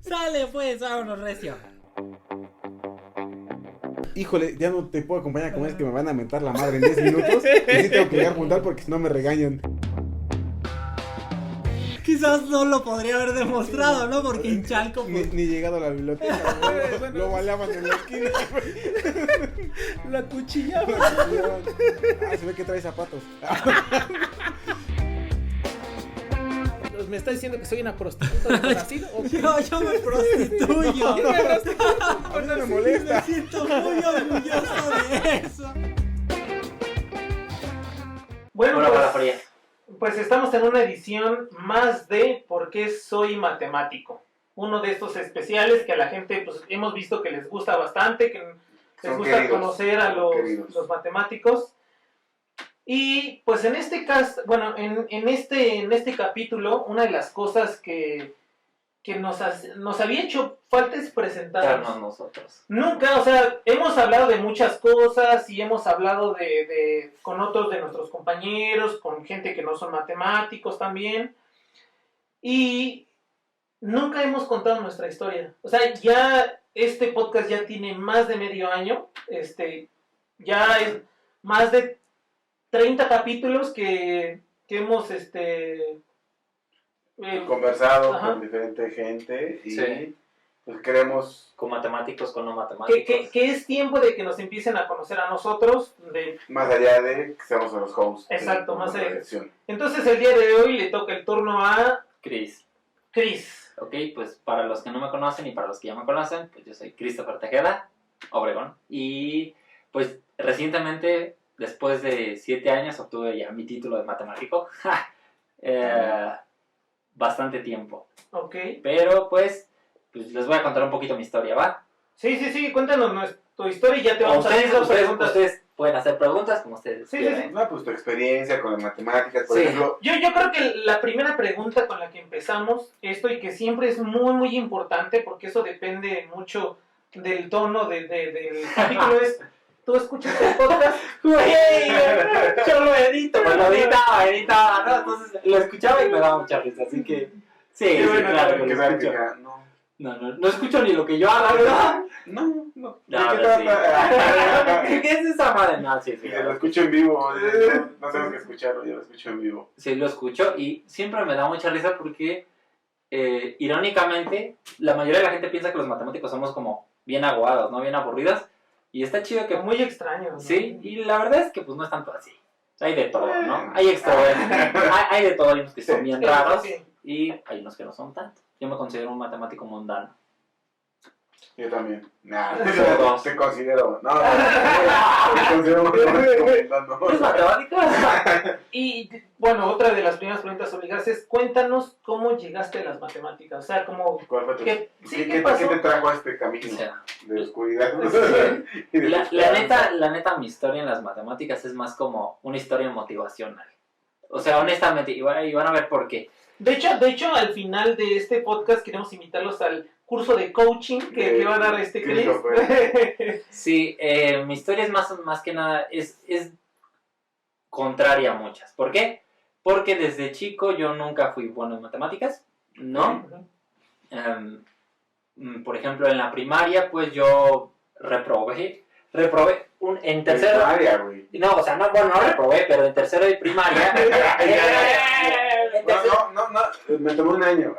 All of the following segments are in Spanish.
Sale pues, vámonos recio. Híjole, ya no te puedo acompañar a comer, es que me van a mentar la madre en 10 minutos. Y sí tengo que llegar a juntar porque si no me regañan. Quizás no lo podría haber demostrado, ¿no? Porque en Chalco, pues, Ni llegado a la biblioteca, güey. Lo baleaban en la esquina, güey. la cuchillaba. Se ve que trae zapatos. ¿Me está diciendo que soy una prostituta de Brasil? Yo me prostituyo. A mí no me molesta. Me siento muy orgulloso de eso. Bueno, Una bala fría. pues estamos en una edición más de ¿Por qué soy matemático? Uno de estos especiales que a la gente pues hemos visto que les gusta bastante, que les Son gusta queridos, conocer a los matemáticos. Y pues en este caso, bueno, en este capítulo, una de las cosas que nos había hecho falta es presentarnos. Darnos nosotros. Nunca, o sea, hemos hablado de muchas cosas y hemos hablado con otros de nuestros compañeros, con gente que no son matemáticos también, y nunca hemos contado nuestra historia. O sea, ya este podcast ya tiene más de medio año, ya es más de 30 capítulos que hemos, Conversado Ajá. con diferente gente y Sí. pues queremos Con matemáticos, con no matemáticos. que es tiempo de que nos empiecen a conocer a nosotros, más allá de que seamos los hosts. Exacto, de más la allá. sección. Entonces el día de hoy le toca el turno a Chris. Chris. Ok, pues para los que no me conocen y para los que ya me conocen, pues yo soy Christopher Tejeda, Obregón. Y pues recientemente, después de 7 años, obtuve ya mi título de matemático. Bastante tiempo. Ok. Pero pues les voy a contar un poquito mi historia, ¿va? Sí, cuéntanos tu historia y ya te vamos a hacer las preguntas. Ustedes pueden hacer preguntas como ustedes Sí, quieran. No, pues tu experiencia con las matemáticas, por Sí. ejemplo. Yo creo que la primera pregunta con la que empezamos esto y que siempre es muy, muy importante porque eso depende mucho del tono del capítulo es, ¿tú escuchas el podcast? Güey, yo lo edito, pues lo editaba, ¿no? Entonces lo escuchaba y me daba mucha risa, así que sí, Qué sí, bueno, claro Que que lo vean escucho. que no. No escucho ni lo que yo hago, ¿verdad? No. ¿De No, qué a ver, trata? ¿Qué es esa madre? No, sí, Que lo escucho en vivo. No tengo que escucharlo, yo lo escucho en vivo. Sí, lo escucho y siempre me da mucha risa porque, irónicamente, la mayoría de la gente piensa que los matemáticos somos como bien aguados, ¿no? Bien aburridos. Y está chido que... Muy extraño, ¿no? Sí, y la verdad es que pues no es tanto así. Hay de todo, ¿no? Hay extrovertidos, hay de todo, hay unos que son bien raros Sí. y hay unos que no son tanto. Yo me considero un matemático mundano. Yo también. Nah, Todos. te considero. No, te considero un matemático. ¿Es matemático? Y bueno, otra de las primeras preguntas obligadas es cuéntanos cómo llegaste a las matemáticas. O sea, como ¿Cuál fue tu- ¿Qué ¿Qué pasó? te trajo a este camino O sea, de oscuridad? Y de la esperanza? neta, mi historia en las matemáticas es más como una historia motivacional. O sea, honestamente, y van a ver por qué. De hecho, al final de este podcast queremos invitarlos al curso de coaching que va a dar Chris. Christopher. Sí, mi historia es más que nada, es contraria a muchas. ¿Por qué? Porque desde chico yo nunca fui bueno en matemáticas, ¿no? Por ejemplo, en la primaria, pues yo reprobé en tercero. Primaria, güey. No, o sea, no reprobé, pero en tercero de primaria. No, me tomó un año.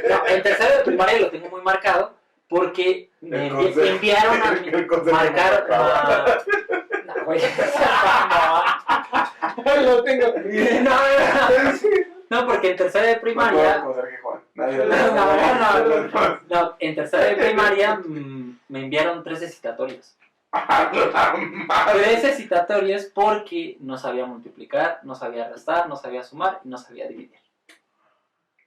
No, en tercero de primaria lo tengo muy marcado porque me enviaron a El concepto marcar. no. No, güey. Lo tengo. No, porque en tercero de primaria. No, en tercero de primaria me enviaron 13 citatorios. 13 citatorios porque no sabía multiplicar, no sabía restar, no sabía sumar y no sabía dividir.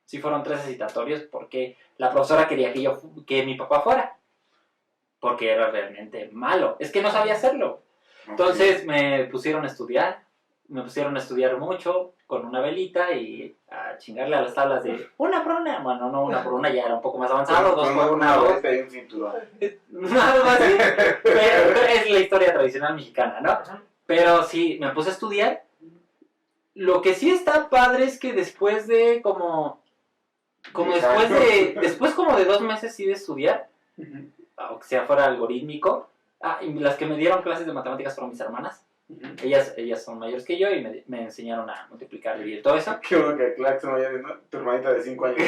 Sí fueron 13 citatorios porque la profesora quería que mi papá fuera. Porque era realmente malo. Es que no sabía hacerlo. Entonces me pusieron a estudiar mucho con una velita y a chingarle a las tablas de una por una. Bueno, no una por una, ya era un poco más avanzado. Dos por una. boleta y un cinturón. Algo así. Pero es la historia tradicional mexicana, ¿no? Pero sí, me puse a estudiar. Lo que sí está padre es que después de como como Exacto. después como de 2 meses sí de estudiar, aunque sea fuera algorítmico, y las que me dieron clases de matemáticas fueron mis hermanas. Ellas son mayores que yo y me enseñaron a multiplicar y todo eso. Qué bueno que Claxon mayores, ¿no? Tu hermanita de 5 años.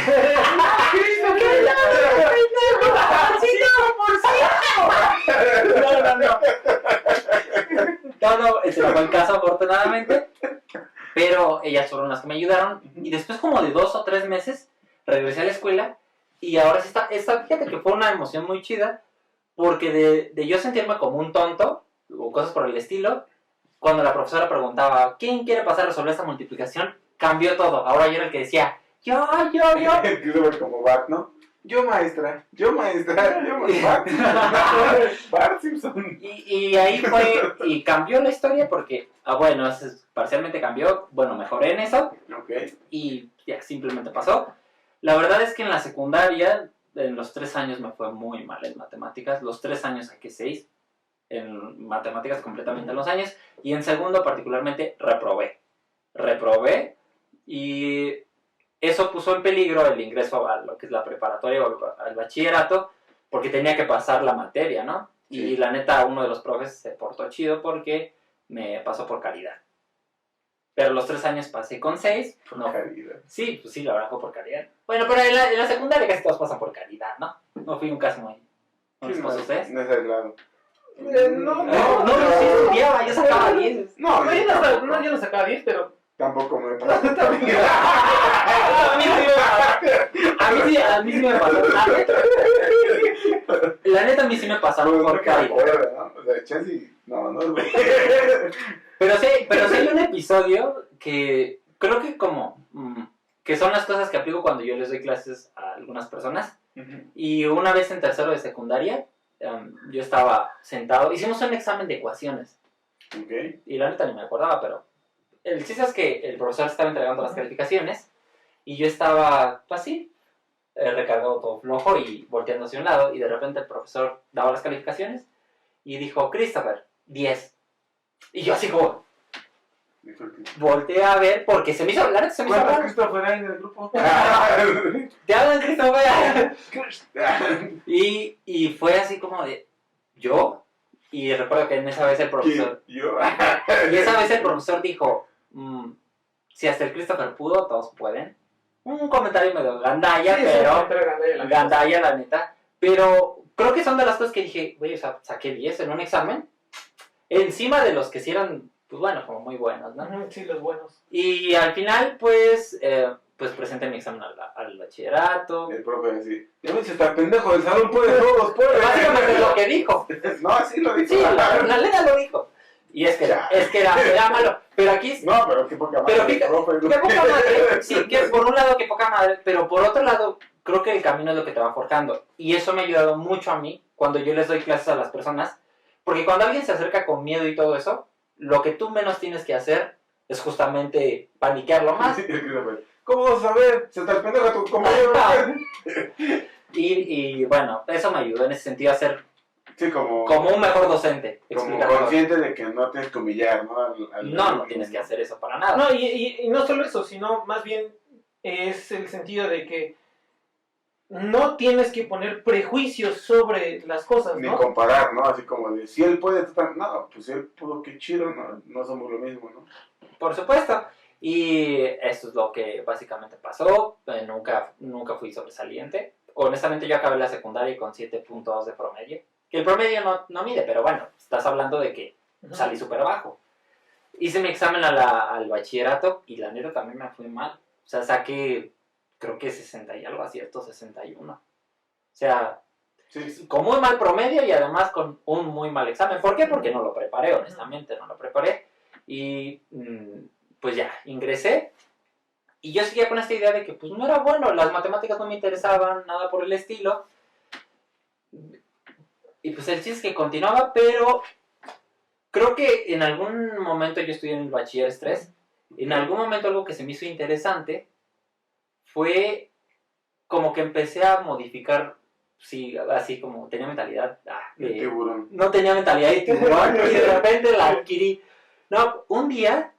No, ese no fue el caso afortunadamente, pero ellas fueron las que me ayudaron y después como de 2 o 3 meses regresé a la escuela y ahora sí fíjate que fue una emoción muy chida porque de yo sentirme como un tonto o cosas por el estilo, cuando la profesora preguntaba ¿quién quiere pasar a resolver esta multiplicación? Cambió todo, ahora yo era el que decía yo. Christopher como Bart, ¿no? Yo maestra. Bart Simpson. Y ahí fue, y cambió la historia porque, bueno, parcialmente cambió, bueno, mejoré en eso Ok. y ya simplemente pasó. La verdad es que en la secundaria, en los 3 años me fue muy mal en matemáticas, los 3 años saqué 6 en matemáticas completamente en los años y en segundo particularmente reprobé y eso puso en peligro el ingreso a lo que es la preparatoria o al bachillerato porque tenía que pasar la materia, ¿no? Sí. Y la neta, uno de los profes se portó chido porque me pasó por caridad. Pero los 3 años pasé con 6. No. Caridad. Sí, pues sí, la verdad fue por caridad. Bueno, pero en la secundaria casi todos pasan por caridad, ¿no? No fui un caso muy... ¿No les pasó a ustedes? No es aislado. No, sí estudiaba, yo sacaba 10. No, Yo no sacaba 10, pero... tampoco me pasó. A mí sí me pasó. La neta a mí sí me pasaron por caridad. ¿no? O sea, Chelsea, no. Pero sí hay un episodio que creo que que son las cosas que aplico cuando yo les doy clases a algunas personas. Y una vez en tercero de secundaria, yo estaba sentado, hicimos un examen de ecuaciones. Ok. Y la neta ni me acordaba, pero el chiste es que el profesor estaba entregando las calificaciones y yo estaba así, recargado todo flojo y volteando hacia un lado y de repente el profesor daba las calificaciones y dijo, Christopher, 10. Y yo así como, volteé a ver porque se me hizo hablar, ¿Cuántos Christopher hay en el grupo? te hablan Christopher. y fue así como de, ¿yo? Y recuerdo que en esa vez el profesor... ¿Yo? Y esa vez el profesor dijo, si hasta el Christopher pudo, todos pueden. Un comentario medio gandalla, pero... Gandalla, la neta. Pero creo que son de las cosas que dije, güey, o sea, saqué 10 en un examen. Encima de los que sí eran, pues bueno, como muy buenos, ¿no? Sí, los buenos. Y al final, pues presenté mi examen al bachillerato. El profe decía, ya ves, está pendejo del salón, puede todos, puede. Básicamente es lo que dijo. No, así lo dijo. Sí, la neta lo dijo. Y es que era malo. Pero aquí... No, pero qué poca madre. Pero qué poca madre. Sí, que por un lado qué poca madre, pero por otro lado creo que el camino es lo que te va forjando. Y eso me ha ayudado mucho a mí cuando yo les doy clases a las personas. Porque cuando alguien se acerca con miedo y todo eso, lo que tú menos tienes que hacer es justamente paniquearlo más. ¿Cómo vas a saber? Se te pendejo tu compañero. Y bueno, eso me ayudó en ese sentido a ser Sí, como un mejor docente. explicando. consciente de que no tienes que humillar, ¿no? No tienes que hacer eso para nada. No, y no solo eso, sino más bien es el sentido de que no tienes que poner prejuicios sobre las cosas, Ni ¿no? comparar, ¿no? Así como de, si él puede, tú también. No, pues si él pudo, qué chido, no somos lo mismo, ¿no? Por supuesto. Y eso es lo que básicamente pasó. Nunca fui sobresaliente. Honestamente yo acabé la secundaria con 7.2 de promedio. Que el promedio no mide, pero bueno, estás hablando de que salí súper bajo. Hice mi examen al bachillerato y la neta también me fue mal. O sea, saqué, creo que 60 y algo así, 61. O sea, Sí. con muy mal promedio y además con un muy mal examen. ¿Por qué? Porque no lo preparé, honestamente, no lo preparé. Y pues ya, ingresé. Y yo seguía con esta idea de que pues no era bueno, las matemáticas no me interesaban, nada por el estilo. Y pues el chiste es que continuaba, pero creo que en algún momento yo estudié en el bachiller 3. En algún momento algo que se me hizo interesante fue como que empecé a modificar, sí, así como tenía mentalidad El tiburón. no tenía mentalidad de tiburón y de repente la adquirí. No, un día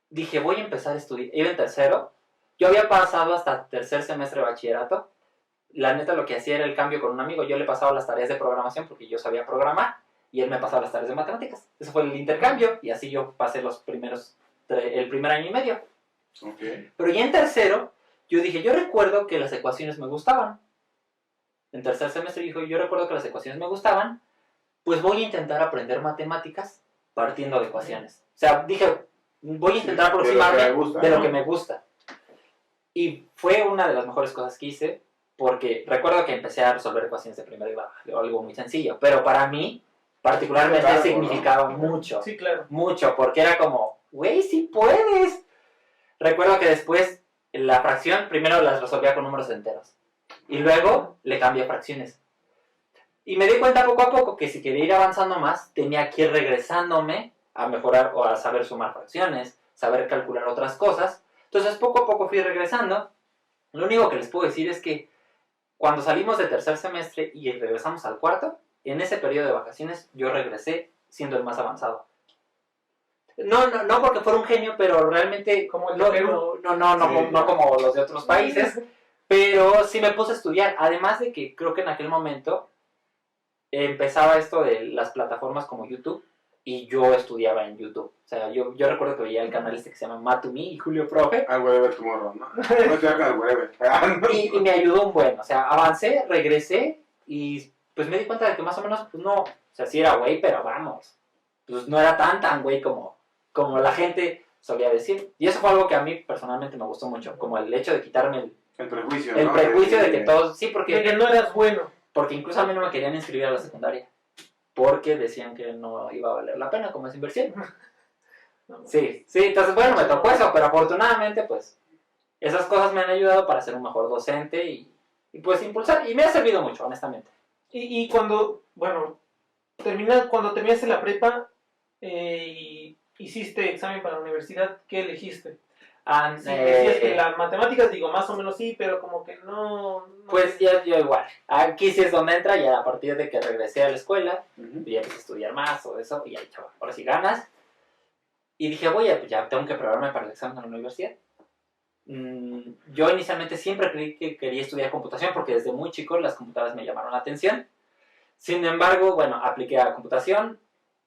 dije, voy a empezar a estudiar, iba en tercero, Yo había pasado hasta tercer semestre de bachillerato. La neta lo que hacía era el cambio con un amigo. Yo le pasaba las tareas de programación porque yo sabía programar y él me pasaba las tareas de matemáticas. Eso fue el intercambio y así yo pasé el primer año y medio. Ok. Pero ya en tercero, yo dije, yo recuerdo que las ecuaciones me gustaban. En tercer semestre dije, yo recuerdo que las ecuaciones me gustaban, pues voy a intentar aprender matemáticas partiendo de ecuaciones. O sea, dije, voy a intentar aproximarme de lo que me gusta. Y fue una de las mejores cosas que hice, porque recuerdo que empecé a resolver ecuaciones de primer grado, algo muy sencillo, pero para mí, particularmente, Claro, significaba ¿no? mucho. Sí, claro. Mucho, porque era como, güey, sí puedes. Recuerdo que después la fracción primero las resolvía con números enteros y luego le cambié a fracciones. Y me di cuenta poco a poco que si quería ir avanzando más, tenía que ir regresándome a mejorar o a saber sumar fracciones, saber calcular otras cosas. Entonces poco a poco fui regresando. Lo único que les puedo decir es que cuando salimos de tercer semestre y regresamos al cuarto, en ese periodo de vacaciones yo regresé siendo el más avanzado. No porque fuera un genio, pero realmente Como el de Perú. no como los de otros países, pero sí me puse a estudiar. Además de que creo que en aquel momento empezaba esto de las plataformas como YouTube y yo estudiaba en YouTube. O sea, yo recuerdo que veía el canal este que se llama Matumi y Julio Profe. Al Wherever Tomorrow, ¿no? No te hagas al Wherever. Y me ayudó un buen. O sea, avancé, regresé y pues me di cuenta de que más o menos, pues no, o sea, sí era güey, pero vamos, pues no era tan güey como la gente solía decir. Y eso fue algo que a mí personalmente me gustó mucho, como el hecho de quitarme El prejuicio, el ¿no? prejuicio de que todos, sí, De porque que no eras bueno. incluso a mí no me querían inscribir a la secundaria, porque decían que no iba a valer la pena como esa inversión. Sí, entonces bueno, me tocó eso, pero afortunadamente pues esas cosas me han ayudado para ser un mejor docente y pues impulsar, y me ha servido mucho, honestamente. Y cuando, bueno, cuando terminaste la prepa y hiciste examen para la universidad, ¿qué elegiste? Si decías que las matemáticas, digo, más o menos sí, pero como que no Pues yo igual. Aquí sí es donde entra, ya a partir de que regresé a la escuela, Ujú. ya empecé a estudiar más o eso, y ya, chaval, ahora sí ganas. Y dije, pues ya tengo que prepararme para el examen de la universidad. Yo inicialmente siempre creí que quería estudiar computación, porque desde muy chico las computadoras me llamaron la atención. Sin embargo, bueno, apliqué a computación,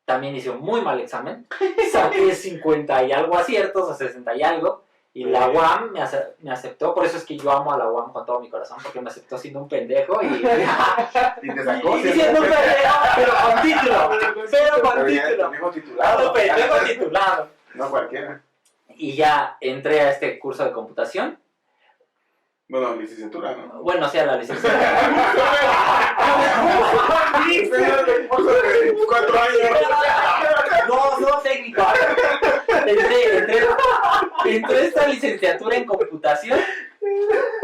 también hice un muy mal examen, saqué 50 y algo aciertos, o 60 y algo, y la UAM me aceptó, por eso es que yo amo a la UAM con todo mi corazón, porque me aceptó siendo un pendejo y Y te sacó. y siendo un pendejo, pero con título, Pendejo titulado. pendejo titulado. No cualquiera. Y ya entré a este curso de computación, Bueno, licenciatura, ¿no? bueno, o sea, la licenciatura. 4 años. No, técnico. Entré esta licenciatura en computación.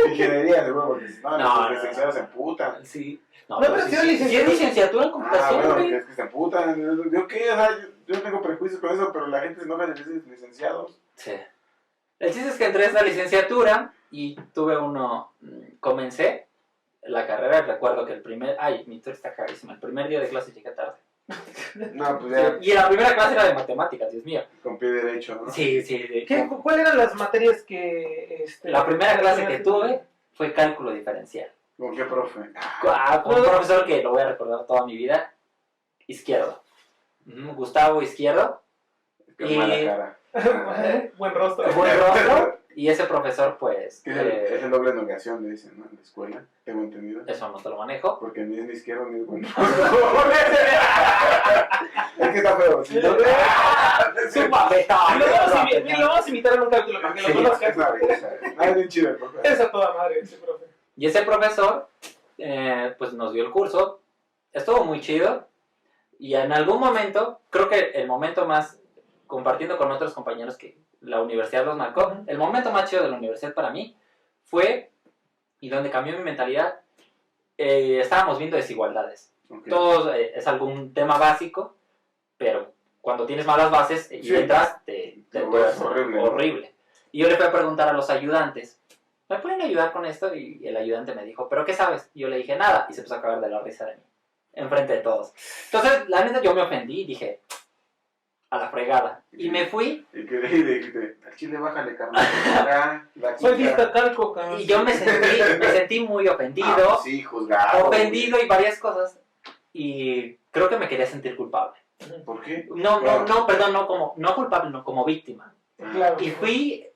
Ingeniería, seguro, porque si no, No, los licenciados se emputan. Sí. No, pero sí era sí es licenciatura en Ah, computación, bueno, güey. que es que se emputan. ¿Yo qué? O sea, yo no tengo prejuicios con eso, pero la gente se enoja de decir licenciados. Sí. El chiste es que entré a esta licenciatura y comencé la carrera. Recuerdo que mi historia está carísima. El primer día de clase llegué tarde. No, pues ya, Y la primera clase era de matemáticas, Dios mío. con pie derecho, ¿no? Sí. ¿Cuáles eran las materias que... La primera clase que tuve fue cálculo diferencial. ¿Con qué profe? Con un profesor que lo voy a recordar toda mi vida, Izquierdo. Gustavo Izquierdo. Qué Y- mala cara. Buen rostro. Buen rostro. Y ese profesor, pues, Que es el doble negación, le dicen, ¿no? En la escuela, tengo entendido. eso no te lo manejo. Porque ni es ni izquierdo ni es bueno. Es que está feo. ¿Sí? Su papeta. Lo vamos a imitar en un cálculo para que lo Sí, conozcan. es una belleza. Ah, es bien chido el profe. Es a toda madre ese profe. Y ese profesor, pues nos dio el curso, estuvo muy chido, y en algún momento, creo que el momento más, compartiendo con otros compañeros que la universidad los marcó, el momento más chido de la universidad para mí fue, y donde cambió mi mentalidad, estábamos viendo desigualdades. Ok. Todos es algún tema básico, pero cuando tienes malas bases y Sí. entras, Todo es horrible, ¿no? horrible. Y yo le fui a preguntar a los ayudantes, ¿me pueden ayudar con esto? Y el ayudante me dijo, ¿pero qué sabes? Y yo le dije, nada, y se puso a cagar de la risa de mí, enfrente de todos. Entonces, la neta, yo me ofendí y dije, a la fregada. Y me fui, Y que dijiste, al chile bájale, carnal. Acá, la Soy chica. distacalco, cabrón. y yo me sentí muy ofendido. Ah, pues sí, juzgado. Ofendido y varias cosas. Y creo que me quería sentir culpable. güey. ¿Por qué? Perdón, no culpable, no, como víctima. Claro. Y fui,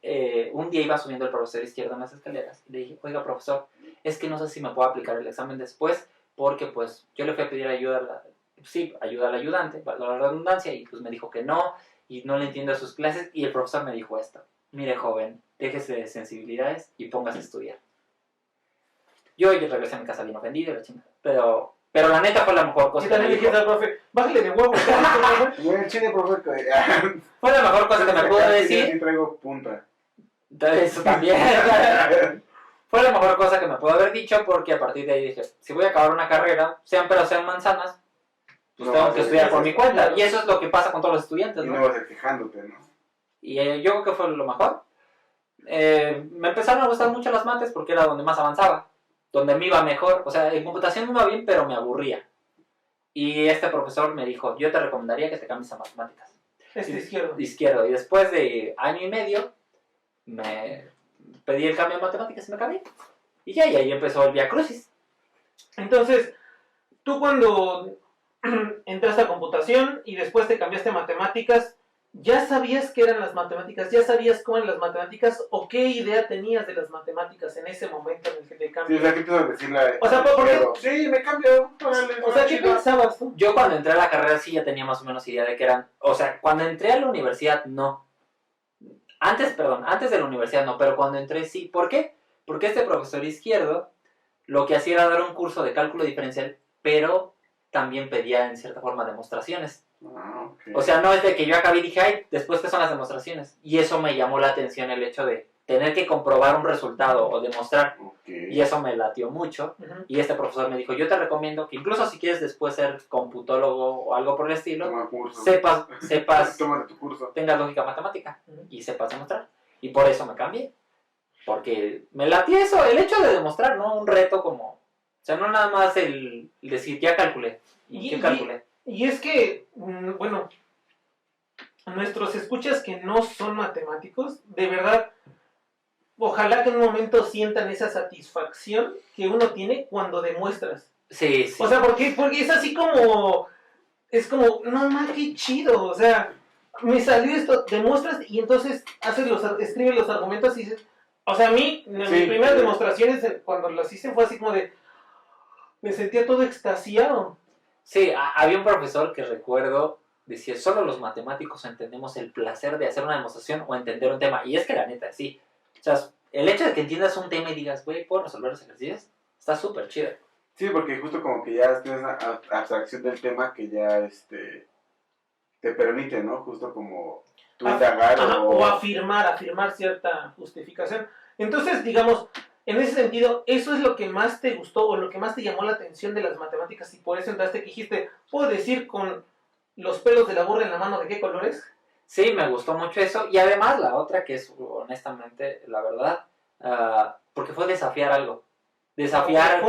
un día iba subiendo el profesor izquierdo en las escaleras y le dije, oiga profesor, es que no sé si me puedo aplicar el examen después porque pues yo le fui a pedir ayuda ayuda al ayudante, para la redundancia, y pues me dijo que no, y no le entiendo a sus clases, y el profesor me dijo esto, mire joven, déjese de sensibilidades y póngase a estudiar. Yo regresé a mi casa bien ofendido, la chingada, pero la neta fue la mejor cosa Y que me también dijo. dijiste al profe, bájale de huevo. Güey, el chile, profe. Fue la mejor cosa que me pudo Yo decir. sí traigo punta. Eso también. Fue la mejor cosa que me pudo haber dicho porque a partir de ahí dije, si voy a acabar una carrera, sean peras sean manzanas, pues No, tengo que sí, estudiar sí, por sí. mi cuenta. Y eso es lo que pasa con todos los estudiantes, Y ¿no? no vas a ir quejándote, ¿no? Y yo creo que fue lo mejor. Me empezaron a gustar mucho las mates porque era donde más avanzaba, donde me iba mejor. O sea, en computación me iba bien, pero me aburría. Y este profesor me dijo, yo te recomendaría que te cambies a matemáticas. Izquierdo. Izquierdo. Y después de año y medio, me pedí el cambio a matemáticas y me cambié. Y ahí empezó el Vía Crucis. Entonces, tú cuando entraste a computación y después te cambiaste a matemáticas, ¿ya sabías qué eran las matemáticas? ¿Ya sabías cómo eran las matemáticas? ¿O qué idea tenías de las matemáticas en ese momento en el que te Sí, cambias? o sea, ¿qué te vas a decirle? O sea, ¿por qué? Sí, me cambio. Órale, O sea, ¿qué chido. pensabas tú? Yo cuando entré a la carrera sí ya tenía más o menos idea de que eran... O sea, cuando entré a la universidad no. Antes de la universidad no, pero cuando entré sí. ¿Por qué? Porque este profesor izquierdo lo que hacía era dar un curso de cálculo diferencial, pero también pedía en cierta forma demostraciones. Ah, ok. O sea, no es de que yo acabé y dije, ay, después qué son las demostraciones. Y eso me llamó la atención, el hecho de tener que comprobar un resultado o demostrar. Ok. Y eso me latió mucho. Ujú. Y este profesor me dijo, yo te recomiendo que incluso si quieres después ser computólogo o algo por el estilo, Toma curso. sepas, Tómate tu curso. tengas lógica matemática Ujú. y sepas demostrar. Y por eso me cambié. Porque me latió eso, el hecho de demostrar, ¿no? Un reto como... O sea, no nada más el decir, ya calculé. ¿Y qué calculé? Y es que, bueno, nuestros escuchas que no son matemáticos, de verdad, ojalá que en un momento sientan esa satisfacción que uno tiene cuando demuestras. Sí, sí. O sea, porque es así como, no ma, qué chido, o sea, me salió esto, demuestras y entonces escribes los argumentos y dices, o sea, a mí, en mis primeras demostraciones, cuando las hice fue así como de, me sentía todo extasiado. Sí, había un profesor que recuerdo, decía, solo los matemáticos entendemos el placer de hacer una demostración o entender un tema. Y es que la neta, sí. O sea, el hecho de que entiendas un tema y digas, güey, ¿puedo resolver los ejercicios? Está súper chido. Sí, porque justo como que ya tienes una abstracción del tema que ya te permite, ¿no? Justo como tú indagar o afirmar cierta justificación. Entonces, digamos, en ese sentido, ¿eso es lo que más te gustó o lo que más te llamó la atención de las matemáticas? Y por eso entraste que dijiste, ¿puedo decir con los pelos de la burra en la mano de qué colores? Sí, me gustó mucho eso. Y además la otra que es, honestamente, la verdad, porque fue desafiar algo. Desafiar,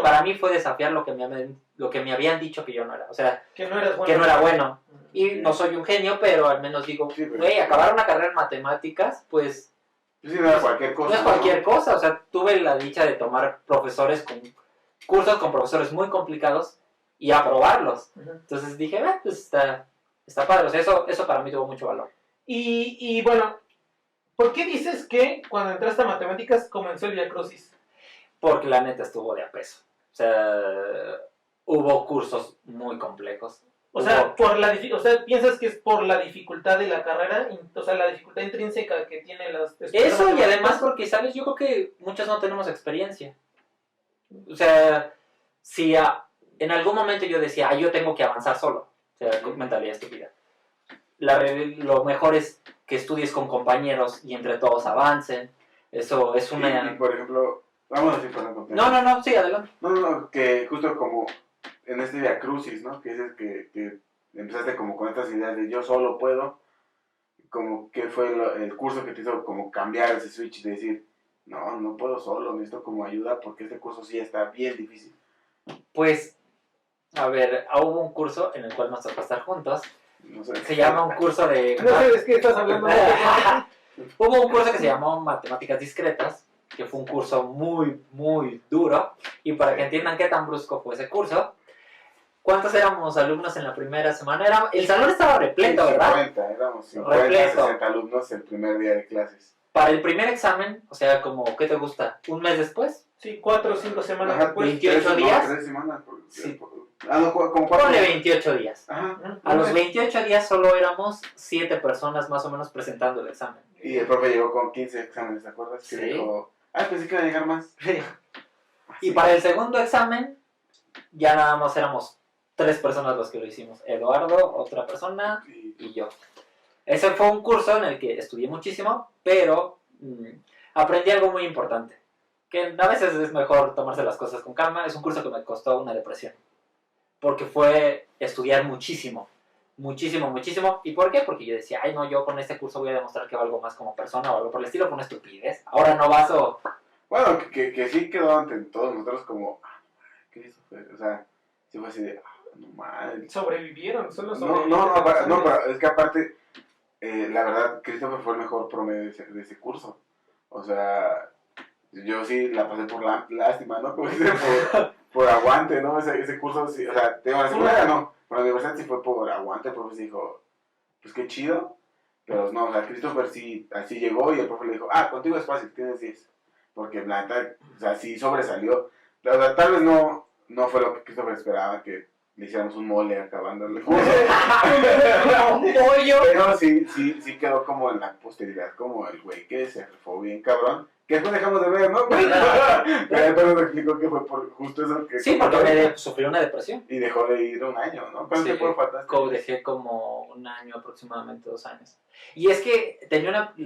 para mí fue desafiar lo que me habían dicho que yo no era. O sea, que no eras bueno. Que no era bueno. Y no soy un genio, pero al menos digo, Sí, pero- güey, acabar una carrera en matemáticas, pues Sí, no era cualquier cosa. no es cualquier cosa. O sea, tuve la dicha de tomar cursos con profesores muy complicados y aprobarlos. Ujú. Entonces dije, pues está padre. O sea, eso para mí tuvo mucho valor. Y bueno, ¿por qué dices que cuando entraste a matemáticas comenzó el Vía Crucis? Porque la neta estuvo de a peso. O sea, hubo cursos muy complejos. O sea, ¿piensas que es por la dificultad de la carrera? O sea, la dificultad intrínseca que tiene las... Eso, y además porque, ¿sabes? Yo creo que muchos no tenemos experiencia. O sea, si en algún momento yo decía, yo tengo que avanzar solo. O sea, mentalidad estúpida. Lo mejor es que estudies con compañeros y entre todos avancen. Eso es una... Y por ejemplo, vamos a decir, perdón. No, sí, adelante. No, que justo como en este Via Crucis, ¿no? Que dices que empezaste como con estas ideas de yo solo puedo, como que fue el curso que te hizo como cambiar ese switch de decir, no puedo solo, necesito como ayuda porque este curso sí está bien difícil. Pues, a ver, hubo un curso en el cual nos tocó estar juntos, No sé. Se llama un curso de... No sé de qué estás hablando. Hubo un curso que se llamó Matemáticas Discretas, que fue un curso muy, muy duro. Y para que entiendan qué tan brusco fue ese curso, ¿cuántos éramos alumnos en la primera semana? El salón estaba repleto, ¿verdad? 50, éramos 50, Repleto. 60 alumnos el primer día de clases. Para el primer examen, o sea, como, ¿qué te gusta? ¿Un mes después? Sí, 4 o 5 semanas Ajá, después. 28 días. 3 semanas. Sí. No, como 4 Ponle 28 días. Ajá. A los 28 días solo éramos 7 personas más o menos presentando el examen. Y el profe llegó con 15 exámenes, ¿te acuerdas? Que Sí. dijo, pensé que iban a llegar más. Y para el segundo examen, ya nada más éramos 3 personas los que lo hicimos. Eduardo, otra persona y yo. Ese fue un curso en el que estudié muchísimo, pero aprendí algo muy importante. Que a veces es mejor tomarse las cosas con calma. Es un curso que me costó una depresión. Porque fue estudiar muchísimo. Muchísimo, muchísimo. ¿Y por qué? Porque yo decía, ay no, yo con este curso voy a demostrar que valgo más como persona o algo por el estilo. Fue una estupidez. Ahora no baso... Bueno, que sí quedó ante todos nosotros como, ¿qué hizo? O sea, sí fue así de, no mal. Sobrevivieron, son los No, sobrevivientes. pero es que aparte, la verdad, Christopher fue el mejor promedio de ese curso. O sea, yo sí la pasé por lástima, ¿no? Como dice, por aguante, ¿no? Ese curso, sí, o sea, tengo la secundaria, no. Por la universidad sí fue por aguante, el profe dijo, pues qué chido. Pero no, o sea, Christopher sí, así llegó y el profe le dijo, contigo es fácil, tienes 10. Porque la neta, o sea, sí sobresalió. O sea, tal vez no fue lo que Christopher esperaba, que le hiciéramos un mole acabando el curso. ¡Un pollo! Pero sí quedó como en la posteridad, como el güey que se fue bien cabrón. Que después dejamos de ver, ¿no? Pero nos explicó que fue por justo eso que... Sí, porque sufrí una depresión. Y dejó de ir un año, ¿no? ¿Cuánto Sí, tiempo faltaste? dejé como un año aproximadamente, 2 años. Y es que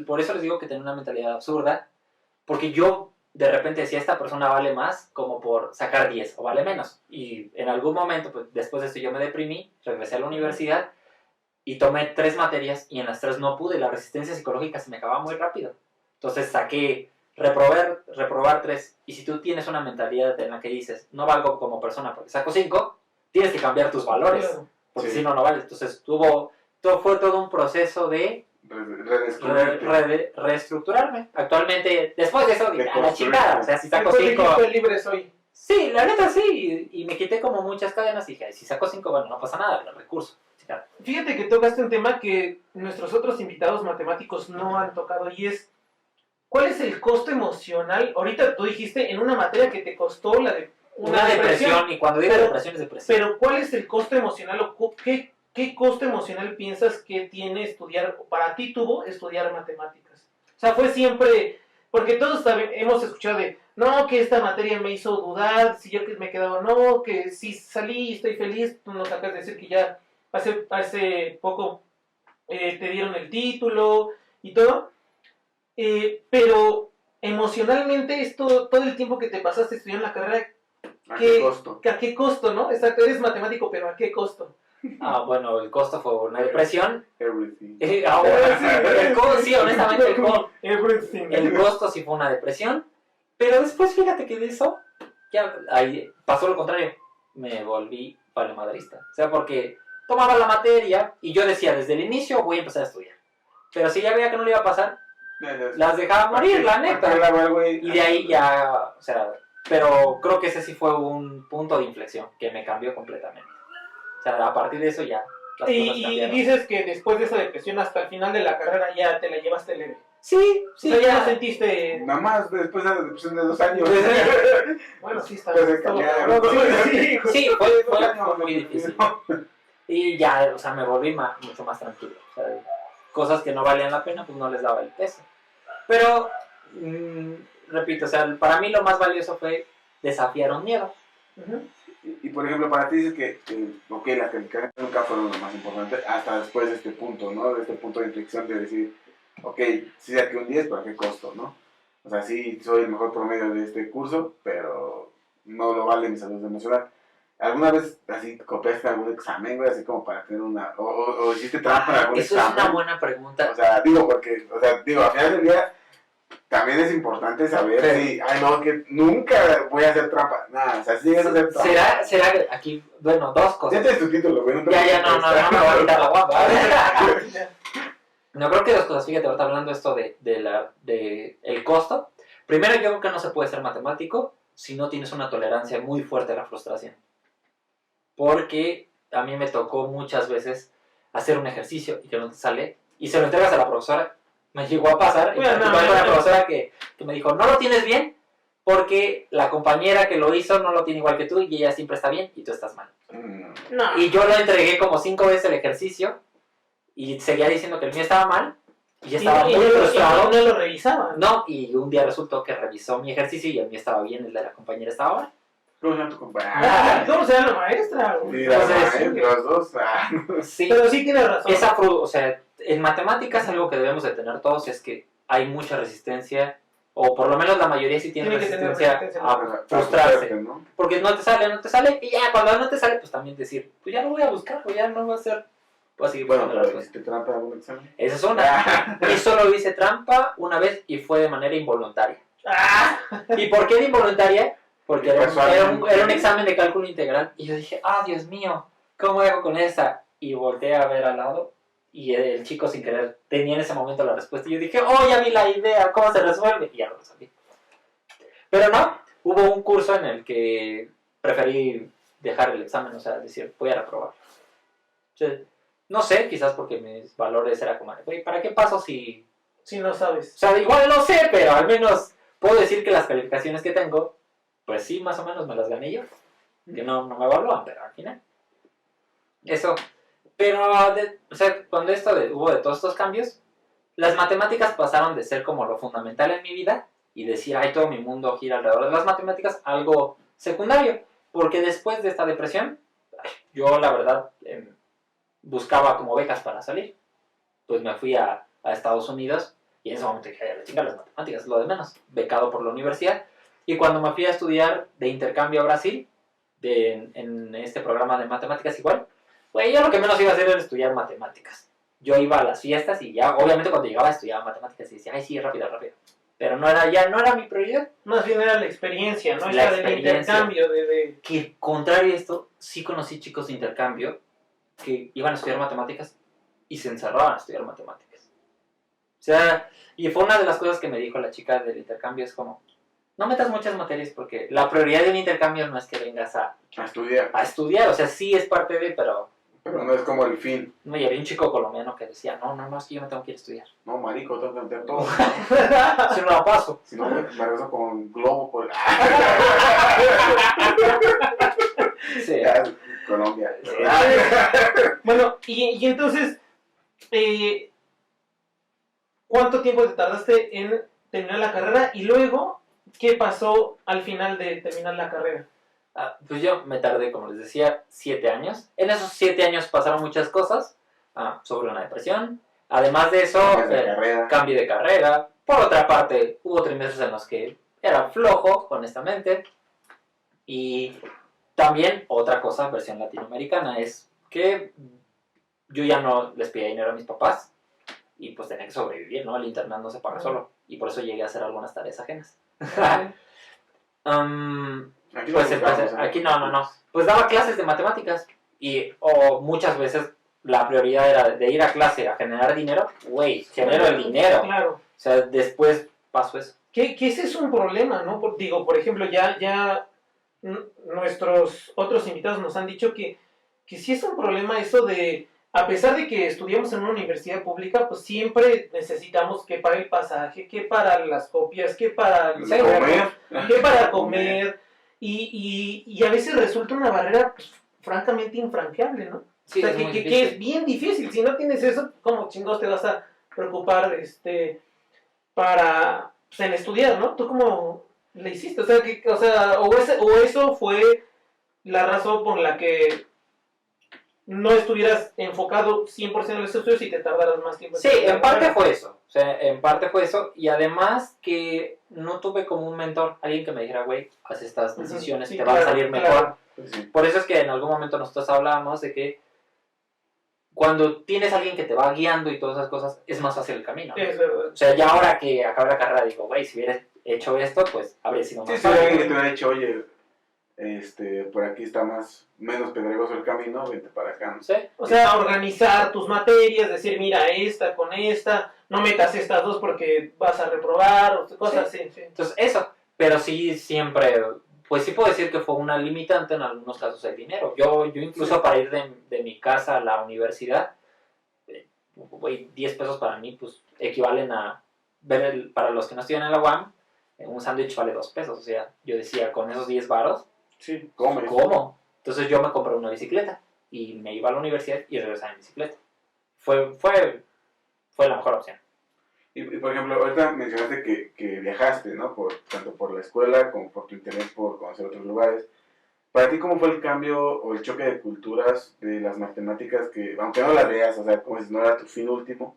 por eso les digo que tenía una mentalidad absurda, porque yo de repente decía, esta persona vale más como por sacar 10 o vale menos. Y en algún momento, pues después de esto yo me deprimí, regresé a la universidad y tomé 3 materias y en las 3 no pude, la resistencia psicológica se me acababa muy rápido. Entonces saqué, reprobar 3. Y si tú tienes una mentalidad en la que dices, no valgo como persona porque saco 5, tienes que cambiar tus valores, Claro. porque Sí. si no, no vales. Entonces fue todo un proceso de reestructurarme. Actualmente, después de eso, dije, a la chingada, o sea, si saco Después 5... dijiste, libre soy. Sí, la neta sí, y me quité como muchas cadenas y dije, si saco 5, bueno, no pasa nada, los recursos. Fíjate que tocaste un tema que nuestros otros invitados matemáticos no han tocado y es, ¿cuál es el costo emocional? Ahorita tú dijiste en una materia que te costó la de Una depresión, y cuando digo Pero- depresión es depresión. pero ¿cuál es el costo emocional o qué costo emocional piensas que tiene estudiar, para ti tuvo estudiar matemáticas? O sea, fue siempre, porque todos hemos escuchado de, no, que esta materia me hizo dudar, si yo que me quedaba, no, que si salí y estoy feliz, tú nos acabas de decir que ya hace poco te dieron el título y todo, pero emocionalmente todo el tiempo que te pasaste estudiando la carrera, ¿A qué costo? ¿a qué costo, no? Exacto, eres matemático, pero ¿a qué costo? Bueno, el costo fue una depresión. Everything. Sí, honestamente, Everything. el costo sí fue una depresión. Pero después, fíjate que de eso, ya ahí pasó lo contrario. Me volví valemadrista. O sea, porque tomaba la materia y yo decía, desde el inicio voy a empezar a estudiar. Pero si ya veía que no le iba a pasar, las dejaba morir, la neta. Y de ahí ya, o sea, pero creo que ese sí fue un punto de inflexión que me cambió completamente. O sea, a partir de eso ya las cosas Y cambiaron. dices que después de esa depresión hasta el final de la carrera ya te la llevaste leve. Sí, O sea, ya no sentiste... Nada más después de la depresión de 2 años. Bueno, sí está. Pues de está cambiar, bueno. ¿no? Sí, Sí, fue muy difícil. Y ya, o sea, me volví mucho más tranquilo. O sea, cosas que no valían la pena, pues no les daba el peso. Pero, repito, o sea, para mí lo más valioso fue desafiar un miedo. Ujú. Y por ejemplo, para ti dices que ok, las calificaciones nunca fueron lo más importante hasta después de este punto, ¿no? De este punto de inflexión de decir, ok, sí saqué un 10, pero ¿a qué costo, no? O sea, sí soy el mejor promedio de este curso, pero no lo vale mi salud emocional. ¿Alguna vez así copiaste algún examen, güey, así como para tener una... o hiciste trampa en algún Eso es examen? una buena pregunta. O sea, digo, al final del día, también es importante saber Pero- si, ay no, que nunca voy a hacer trampa. Nada, o sea, si llegas a hacer trampa. ¿Será que aquí, bueno, dos Ya cosas. tienes tu título, güey. te Ya, no me voy a quitar la guapa. Ya. No, creo que dos cosas, fíjate, ahorita hablando esto de el costo. Primero, yo creo que no se puede ser matemático si no tienes una tolerancia muy fuerte a la frustración. Porque a mí me tocó muchas veces hacer un ejercicio y que no te sale, y se lo entregas a la profesora. Me llegó a pasar, y Bueno, con la profesora que me dijo, no lo tienes bien, porque la compañera que lo hizo no lo tiene igual que tú, y ella siempre está bien, y tú estás mal. No. Y yo lo entregué como 5 veces el ejercicio, y seguía diciendo que el mío estaba mal, y yo estaba muy frustrado. No lo revisaban. No, y un día resultó que revisó mi ejercicio y el mío estaba bien, el de la compañera estaba mal. ¿Cómo se llama tu compañero? ¿Cómo se llama la maestra? Sí, la Entonces, maestra, los dos. Sí, Pero sí tiene razón. o sea, en matemáticas algo que debemos de tener todos es que hay mucha resistencia, o por lo menos la mayoría sí tiene Tiene que tener resistencia resistencia, a frustrarse. ¿no? Porque no te sale, y ya cuando no te sale, pues también decir, pues ya no voy a buscar, o ya no voy a hacer, voy a seguir Bueno, buscando las pero cosas. ¿hiciste trampa en algún examen? Esa es una. Y solo hice trampa una vez y fue de manera involuntaria. ¡Ah! ¿Y por qué de involuntaria? Porque era Casualmente. un examen de cálculo integral. Y yo dije, Dios mío, ¿cómo hago con esa? Y volteé a ver al lado. Y el chico sin querer tenía en ese momento la respuesta. Y yo dije, ya vi la idea, ¿cómo se resuelve? Y ya lo resolví. Pero no, hubo un curso en el que preferí dejar el examen, o sea, decir, voy a reprobar. O sea, no sé, quizás porque mis valores eran como, güey, ¿para qué paso si...? Si no sabes. O sea, igual no sé, pero al menos puedo decir que las calificaciones que tengo, pues sí, más o menos me las gané yo. Que no me evalúan, pero al final. Eso. Pero, o sea, cuando hubo de todos estos cambios, las matemáticas pasaron de ser como lo fundamental en mi vida y decir, ay, todo mi mundo gira alrededor de las matemáticas, algo secundario. Porque después de esta depresión, yo la verdad buscaba como becas para salir. Pues me fui a Estados Unidos y en ese momento dije, la chinga, las matemáticas es lo de menos. Becado por la universidad. Y cuando me fui a estudiar de intercambio a Brasil, en este programa de matemáticas igual, pues yo lo que menos iba a hacer era estudiar matemáticas. Yo iba a las fiestas y ya, obviamente cuando llegaba estudiaba matemáticas y decía, ay sí, rápido. Pero no era mi prioridad. Más bien era la experiencia, ¿no? La Esa del experiencia. intercambio de... Que contrario a esto, sí conocí chicos de intercambio que iban a estudiar matemáticas y se encerraban a estudiar matemáticas. O sea, y fue una de las cosas que me dijo la chica del intercambio, es como, no metas muchas materias porque la prioridad de un intercambio no es que vengas a estudiar, o sea, sí es parte de, pero no es como el fin. no, y había un chico colombiano que decía, no, es que yo me tengo que ir a estudiar. No, marico, tengo que meter todo. Si no lo paso. Si no, me regreso con un globo por... Sí. Ya, Colombia. Bueno, y entonces, ¿cuánto tiempo te tardaste en terminar la carrera? Y luego, ¿qué pasó al final de terminar la carrera? Pues yo me tardé, como les decía, 7 años. En esos 7 años pasaron muchas cosas. Sobre una depresión. Además de eso, cambié de carrera. Por otra parte, hubo trimestres en los que era flojo, honestamente. Y también otra cosa, versión latinoamericana, es que yo ya no les pedía dinero a mis papás. Y pues tenía que sobrevivir, ¿no? El internet no se paga solo. Y por eso llegué a hacer algunas tareas ajenas. Aquí Pues buscamos, aquí no. Pues daba clases de matemáticas y muchas veces la prioridad era de ir a clase a generar dinero. Güey, genero el dinero. Claro. O sea, después paso eso. Que ese es un problema, ¿no? Por ejemplo, ya nuestros otros invitados nos han dicho que sí es un problema eso de, a pesar de que estudiamos en una universidad pública, pues siempre necesitamos que para el pasaje, que para las copias, que para que para comer, y a veces resulta una barrera pues, francamente infranqueable, ¿no? Sí, o sea, es muy que difícil. es bien difícil. Si no tienes eso, ¿cómo chingos te vas a preocupar para pues, en estudiar, ¿no? ¿Tú cómo le hiciste? O eso fue la razón por la que no estuvieras enfocado 100% en los estudios y te tardaras más tiempo. Sí, en parte fue eso. O sea, en parte fue eso. Y además que no tuve como un mentor, alguien que me dijera, güey, haz estas decisiones, Sí, te van a salir mejor. Sí. Por eso es que en algún momento nosotros hablábamos de que cuando tienes a alguien que te va guiando y todas esas cosas, es más fácil el camino. Es verdad. O sea, ya ahora que acabé la carrera, digo, güey, si hubieras hecho esto, pues habría sido más Sí, si fácil. alguien que te hubiera dicho, oye, por aquí está menos pedregoso el camino, vente para acá, ¿no? ¿Sí? O sea, organizar tus materias, decir, mira, esta con esta, no metas estas dos porque vas a reprobar, o cosas así. Sí. Entonces, eso. Pero sí, siempre, pues sí puedo decir que fue una limitante en algunos casos el dinero. Yo incluso para ir de mi casa a la universidad, güey, 10 pesos para mí, pues equivalen a ver, para los que no estudian en la UAM, un sándwich vale 2 pesos. O sea, yo decía, con esos 10 varos, Sí, comes. ¿cómo? Entonces yo me compré una bicicleta y me iba a la universidad y regresaba en bicicleta. Fue la mejor opción. Y por ejemplo, ahorita mencionaste que viajaste, ¿no? Tanto por la escuela como por tu interés por conocer otros lugares. Para ti, ¿cómo fue el cambio o el choque de culturas de las matemáticas que, aunque no las veas, o sea, como si no era tu fin último,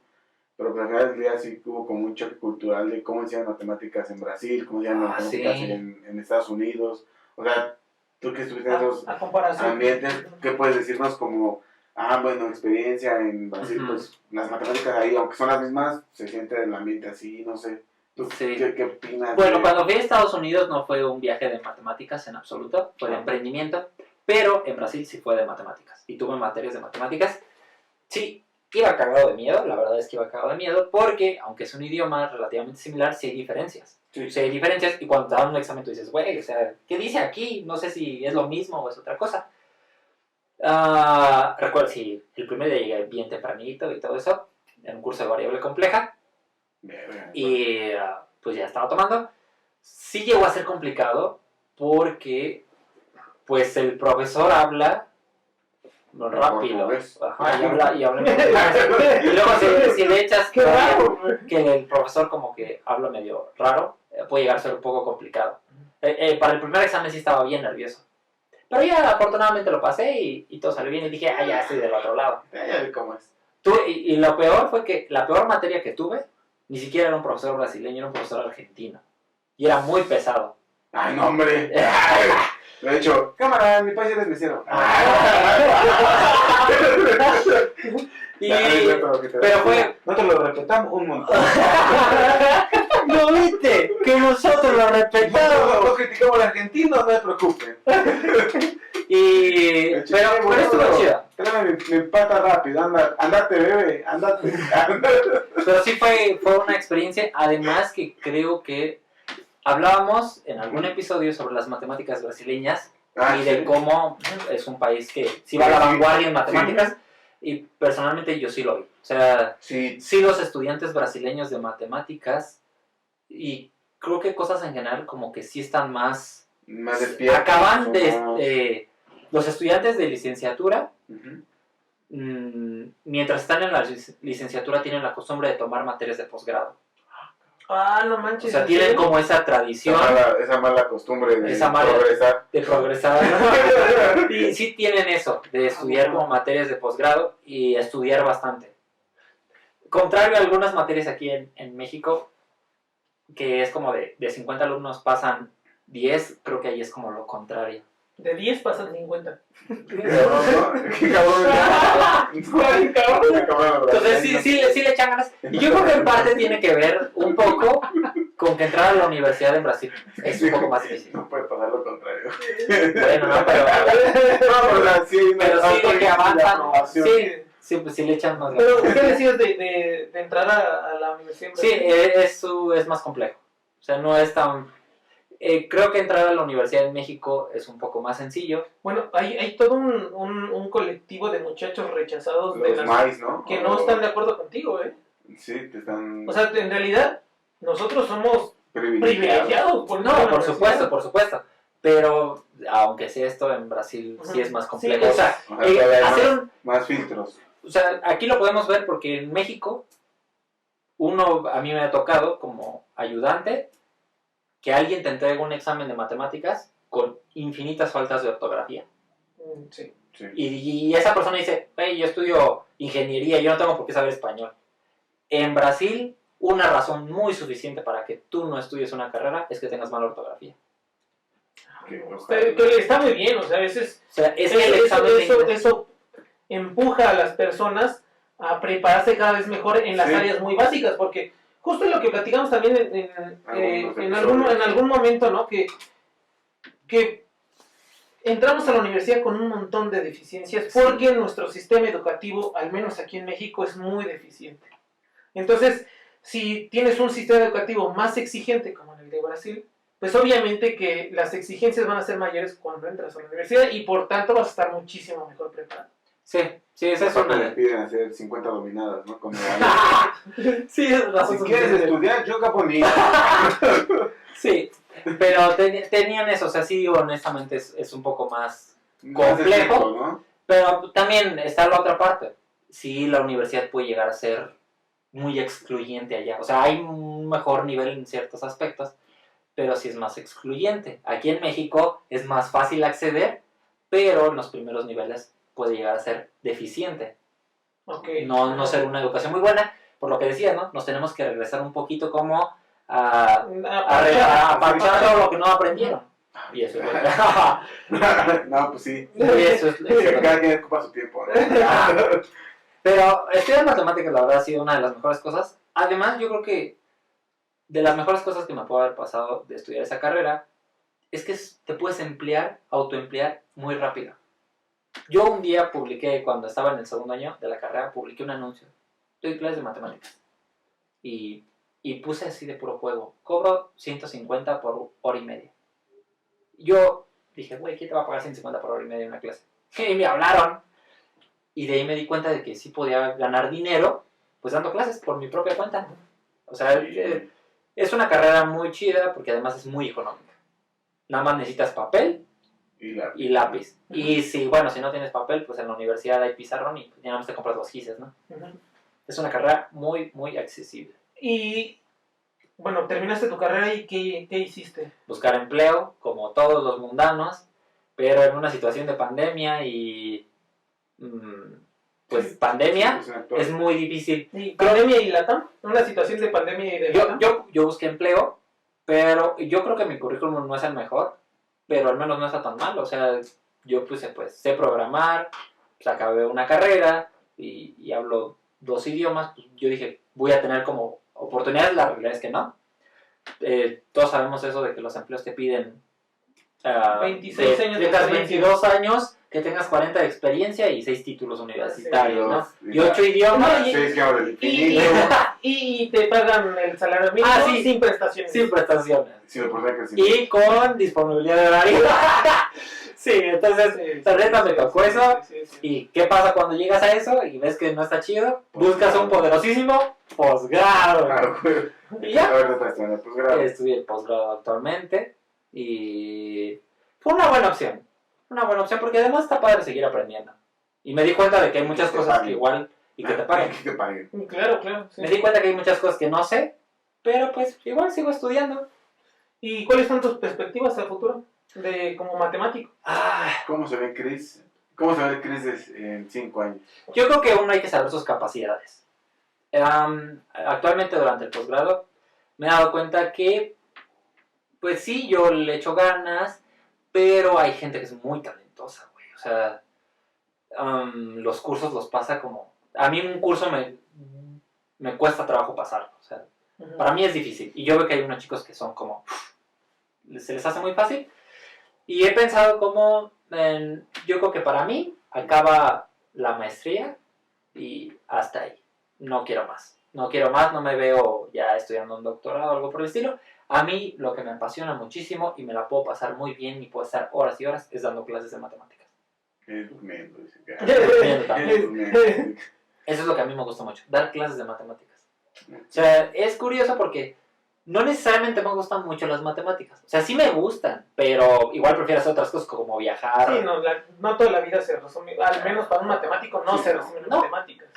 pero al final del día sí hubo como un choque cultural de cómo enseñan matemáticas en Brasil, cómo enseñan matemáticas sí. en Estados Unidos? O sea, tú que estuviste en esos A comparación. ambientes, ¿qué puedes decirnos como, bueno, experiencia en Brasil? Ujú. Pues las matemáticas ahí, aunque son las mismas, se siente el ambiente así, no sé. ¿Tú Sí. qué opinas? Bueno, cuando fui a Estados Unidos no fue un viaje de matemáticas en absoluto, fue de emprendimiento, pero en Brasil sí fue de matemáticas. Y tuve materias de matemáticas. Sí, iba cagado de miedo, la verdad es que iba cagado de miedo, porque aunque es un idioma relativamente similar, sí hay diferencias. Sí. Sí hay diferencias, y cuando te dan un examen tú dices, güey, o sea, ¿qué dice aquí? No sé si es lo mismo o es otra cosa. Recuerdo, sí, el primer día llegué bien tempranito y todo eso, en un curso de variable compleja, Verga, y pues ya estaba tomando. Sí llegó a ser complicado porque pues el profesor habla rápido. portugués. Ajá, y habla en portugués. Y luego si le echas Qué raro, güey. que el profesor como que habla medio raro, puede llegar a ser un poco complicado. Para el primer examen sí estaba bien nervioso. Pero ya afortunadamente lo pasé y todo salió bien y dije, ya estoy del otro lado. Ya vi cómo es. Y lo peor fue que la peor materia que tuve ni siquiera era un profesor brasileño, era un profesor argentino. Y era muy pesado. Ay, no, hombre. De hecho, cámara, en mi país eres mesero. Pero fue... Nosotros lo respetamos un montón. ¿No viste? Que nosotros lo respetamos. No criticamos al argentino, no se preocupen. Pero estuvo chido. Tráeme mi pata rápido, andate, bebé, andate. Pero sí fue una experiencia. Además que creo que hablábamos en algún episodio sobre las matemáticas brasileñas y de cómo es un país que sí va a la vanguardia en matemáticas. Y personalmente yo sí lo vi. O sea, Sí, sí los estudiantes brasileños de matemáticas y creo que cosas en general como que sí están más... más despiertos. Acaban los estudiantes de licenciatura, Ujú. mientras están en la licenciatura, tienen la costumbre de tomar materias de posgrado. No O manches. sea, ¿en tienen serio? como esa tradición Esa mala costumbre de Esa mala- progresar. de progresar. Y sí tienen eso, de estudiar como materias de posgrado y estudiar bastante. Contrario a algunas materias aquí en México, que es como de 50 alumnos pasan 10, creo que ahí es como lo contrario. De 10 pasan 50. Qué cabrón. Entonces sí le echan ganas. Y yo creo que en parte tiene que ver un poco con que entrar a la universidad en Brasil es un poco más difícil. No puede pasar lo contrario. Bueno, no, pero sí, de que avanzan. aprobación. Sí, pues sí le echan más Pero, ganas. ¿qué decías de entrar a la universidad? Sí, eso es más complejo. O sea, no es tan... creo que entrar a la universidad en México es un poco más sencillo. Bueno, hay todo un colectivo de muchachos rechazados de Los las maíz, ¿no? que no están de acuerdo contigo, ¿eh? Sí, te están O sea, en realidad, nosotros somos privilegiados. privilegiados. Por No, entrar a la por universidad. supuesto. Pero, aunque sea esto, en Brasil sí es más complejo. Sí, o sea, O sea, todavía hay hacer un... más filtros. O sea, aquí lo podemos ver porque en México, a mí me ha tocado como ayudante que alguien te entregue un examen de matemáticas con infinitas faltas de ortografía. Sí. Sí. Y esa persona dice, hey, yo estudio ingeniería, yo no tengo por qué saber español. En Brasil, una razón muy suficiente para que tú no estudies una carrera es que tengas mala ortografía. Que, o sea, Que está muy bien, o sea, a veces O sea, es que el examen de inglés... eso empuja a las personas a prepararse cada vez mejor en las Sí. áreas muy básicas, porque justo lo que platicamos también en algún momento, ¿no? Que entramos a la universidad con un montón de deficiencias porque nuestro sistema educativo, al menos aquí en México, es muy deficiente. Entonces, si tienes un sistema educativo más exigente como en el de Brasil, pues obviamente que las exigencias van a ser mayores cuando entras a la universidad y por tanto vas a estar muchísimo mejor preparado. Sí, esa es Aparte una le de... piden hacer 50 dominadas, ¿no? Como Sí, es razón si quieres suficiente. estudiar, yo caponía. Sí, pero tenían eso, o sea, sí, honestamente es un poco más complejo, ¿no? pero también está la otra parte. Sí, la universidad puede llegar a ser muy excluyente allá, o sea, hay un mejor nivel en ciertos aspectos, pero sí es más excluyente. Aquí en México es más fácil acceder, pero en los primeros niveles puede llegar a ser deficiente. Okay. No ser una educación muy buena, por lo que decías, ¿no? Nos tenemos que regresar un poquito como a parchar todo lo que no aprendieron. Y eso es No, pues sí. y eso es Cada quien ocupa su tiempo, ¿no? Pero estudiar matemáticas, la verdad, ha sido una de las mejores cosas. Además, yo creo que de las mejores cosas que me puede haber pasado de estudiar esa carrera es que te puedes autoemplear muy rápido. Yo un día publiqué, cuando estaba en el segundo año de la carrera, publiqué un anuncio. Doy clases de matemáticas. Y puse así de puro juego. Cobro 150 por hora y media. Yo dije, güey, ¿quién te va a pagar 150 por hora y media en una clase? Y me hablaron. Y de ahí me di cuenta de que sí podía ganar dinero, pues dando clases por mi propia cuenta. O sea, es una carrera muy chida porque además es muy económica. Nada más necesitas papel y lápiz. Y si no tienes papel, pues en la universidad hay pizarrón y ya nada más te compras los gises, ¿no? Es una carrera muy, muy accesible. Y, bueno, terminaste tu carrera y ¿qué hiciste? Buscar empleo, como todos los mundanos, pero en una situación de pandemia y... pues pandemia es muy difícil. ¿Y pandemia y LATAM? ¿Una situación de pandemia y de LATAM? Yo busqué empleo, pero yo creo que mi currículum no es el mejor, pero al menos no está tan mal. O sea, yo puse, pues, sé programar, pues, acabé una carrera y hablo 2 idiomas. Pues, yo dije, voy a tener como oportunidades, la realidad es que no. Todos sabemos eso de que los empleos te piden 26 años de tengas experiencia. 22 años, que tengas 40 de experiencia y 6 títulos universitarios, ¿no? Sí. Y 8 idiomas. No, y- 6 grados del infinito. Y te pagan el salario mínimo Sí, sin prestaciones. sin prestaciones. Sin oportunidad de crecimiento. Y con disponibilidad de horario. Sí, entonces, la neta me tocó eso. Sí. ¿Y qué pasa cuando llegas a eso y ves que no está chido? Buscas un poderosísimo posgrado. Claro, güey. Y ya. A ver, te estás en el posgrado. Estudié posgrado actualmente y fue una buena opción. Una buena opción porque además está padre seguir aprendiendo. Y me di cuenta de que hay muchas Que te cosas que paguen. igual y que te paguen. Que te paguen. Claro, sí. Me di cuenta que hay muchas cosas que no sé, pero pues igual sigo estudiando. ¿Y cuáles son tus perspectivas a futuro como matemático? ¿Cómo se ve Chris? ¿Cómo se ve Chris en 5 años? Yo creo que uno hay que saber sus capacidades. Actualmente durante el posgrado me he dado cuenta que, pues sí, yo le echo ganas, pero hay gente que es muy talentosa, güey. O sea, los cursos los pasa como... A mí un curso me cuesta trabajo pasarlo. O sea, para mí es difícil. Y yo veo que hay unos chicos que son como... se les hace muy fácil. Y he pensado como... yo creo que para mí acaba la maestría y hasta ahí. No quiero más. No me veo ya estudiando un doctorado o algo por el estilo. A mí lo que me apasiona muchísimo y me la puedo pasar muy bien y puedo estar horas y horas es dando clases de matemáticas. Durmiendo, dice. Eso es lo que a mí me gusta mucho, dar clases de matemáticas. O sea, es curioso porque no necesariamente me gustan mucho las matemáticas. O sea, sí me gustan, pero igual prefiero hacer otras cosas como viajar. Sí, no toda la vida se resume, al menos para un matemático no Sí, se resume en no. matemáticas.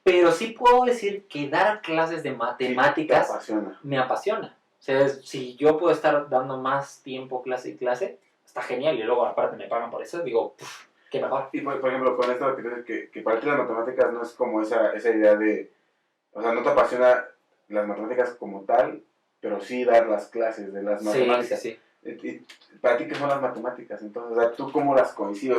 Pero sí puedo decir que dar clases de matemáticas Te apasiona. me apasiona. O sea, si yo puedo estar dando más tiempo clase y clase, está genial. Y luego aparte me pagan por eso, digo, qué mejor. Y por ejemplo, con esto que dices que para ti las matemáticas no es como esa idea de... O sea, no te apasiona las matemáticas como tal, pero sí dar las clases de las matemáticas. Sí. Y para ti, ¿qué son las matemáticas? Entonces, o sea, ¿tú cómo las coincides?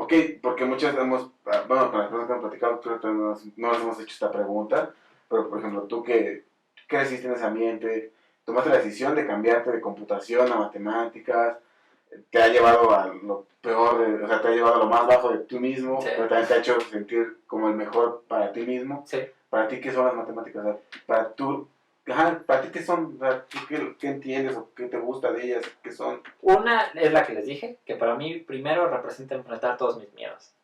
Ok, porque muchos hemos, bueno, con las personas que hemos platicado, creo que no nos hemos hecho esta pregunta, pero por ejemplo, tú que creciste en ese ambiente, tomaste la decisión de cambiarte de computación a matemáticas, te ha llevado a lo peor, o sea, te ha llevado a lo más bajo de tú mismo, Sí. pero también te ha hecho sentir como el mejor para ti mismo. Sí. ¿Para ti qué son las matemáticas? O sea, para ti qué son, o sea, ¿tú qué entiendes o qué te gusta de ellas? ¿Qué son? Una es la que les dije, que para mí primero representa enfrentar todos mis miedos.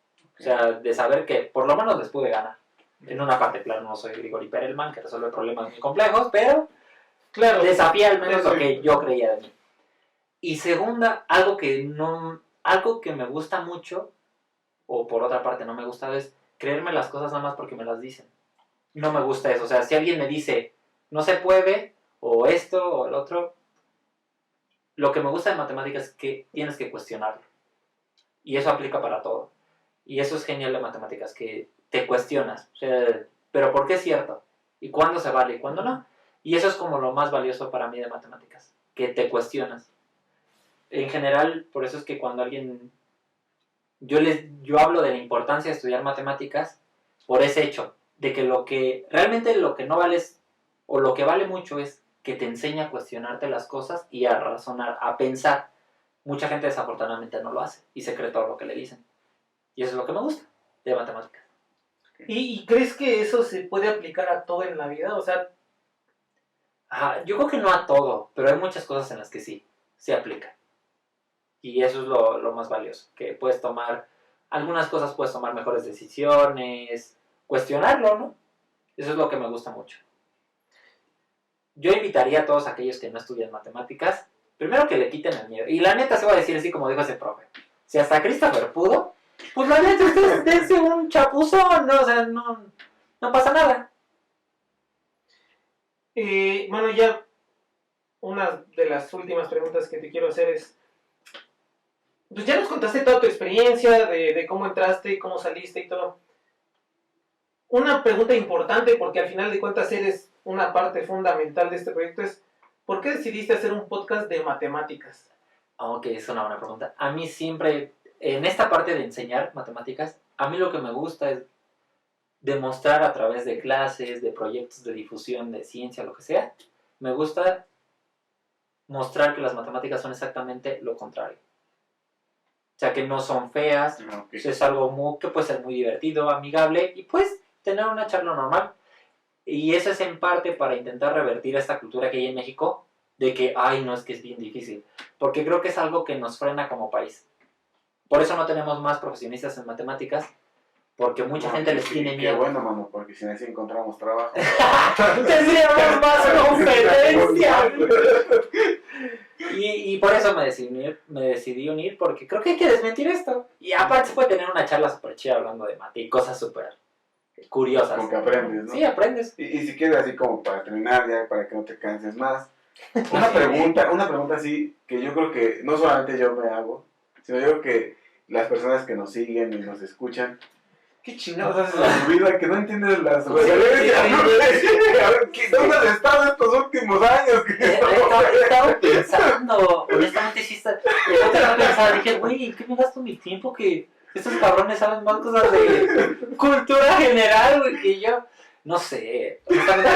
O sea, de saber que por lo menos les pude ganar. En una parte, claro, no soy Grigori Perelman, que resuelve problemas muy complejos, pero Claro. desafía al menos Sí. lo que yo creía de mí. Y segunda, algo que me gusta mucho, o por otra parte no me gusta, es creerme las cosas nada más porque me las dicen. No me gusta eso. O sea, si alguien me dice, no se puede, o esto, o el otro, lo que me gusta de matemáticas es que tienes que cuestionarlo. Y eso aplica para todo. Y eso es genial de matemáticas, que te cuestionas. O sea, pero ¿por qué es cierto? ¿Y cuándo se vale y cuándo no? Y eso es como lo más valioso para mí de matemáticas, que te cuestionas. En general, por eso es que cuando alguien... Yo hablo de la importancia de estudiar matemáticas por ese hecho, de que realmente lo que no vale o lo que vale mucho es que te enseña a cuestionarte las cosas y a razonar, a pensar. Mucha gente desafortunadamente no lo hace y se cree todo lo que le dicen. Y eso es lo que me gusta de matemáticas. ¿Y crees que eso se puede aplicar a todo en la vida? O sea, Yo creo que no a todo, pero hay muchas cosas en las que sí, se aplica. Y eso es lo más valioso, que puedes tomar, algunas cosas puedes tomar mejores decisiones, cuestionarlo, ¿no? Eso es lo que me gusta mucho. Yo invitaría a todos aquellos que no estudian matemáticas, primero que le quiten el miedo. Y la neta se va a decir así como dijo ese profe. Si hasta Christopher pudo, pues la neta ustedes dense un chapuzón, ¿no? O sea, no pasa nada. bueno, ya una de las últimas preguntas que te quiero hacer es, pues ya nos contaste toda tu experiencia de cómo entraste y cómo saliste y todo. Una pregunta importante, porque al final de cuentas eres una parte fundamental de este proyecto, es ¿por qué decidiste hacer un podcast de matemáticas? Ok, es una buena pregunta. A mí siempre, en esta parte de enseñar matemáticas, a mí lo que me gusta es demostrar a través de clases, de proyectos de difusión de ciencia, lo que sea, me gusta mostrar que las matemáticas son exactamente lo contrario. O sea, que no son feas, es algo que puede ser muy divertido, amigable, y pues tener una charla normal. Y eso es en parte para intentar revertir esta cultura que hay en México, de que, no, es que es bien difícil. Porque creo que es algo que nos frena como país. Por eso no tenemos más profesionistas en matemáticas, porque mucha gente les tiene miedo. Qué bueno, mano, porque si así encontramos trabajo. Tendríamos más competencia. Y por eso me decidí unir, porque creo que hay que desmentir esto. Y aparte se puede tener una charla súper chida hablando de mate y cosas súper curiosas. Como que aprendes, ¿no? Sí, aprendes. Y si quieres así como para terminar, ya para que no te canses más, una pregunta así que yo creo que no solamente yo me hago, sino yo creo que las personas que nos siguen y nos escuchan, ¿qué chingados haces en tu vida que no entiendes las referencias? ¿Dónde has estado estos últimos años? Estaba pensando, honestamente sí estaba pensando, dije, güey, ¿en qué me gasto mi tiempo que estos cabrones saben más cosas de cultura general, güey, que yo? No sé, honestamente,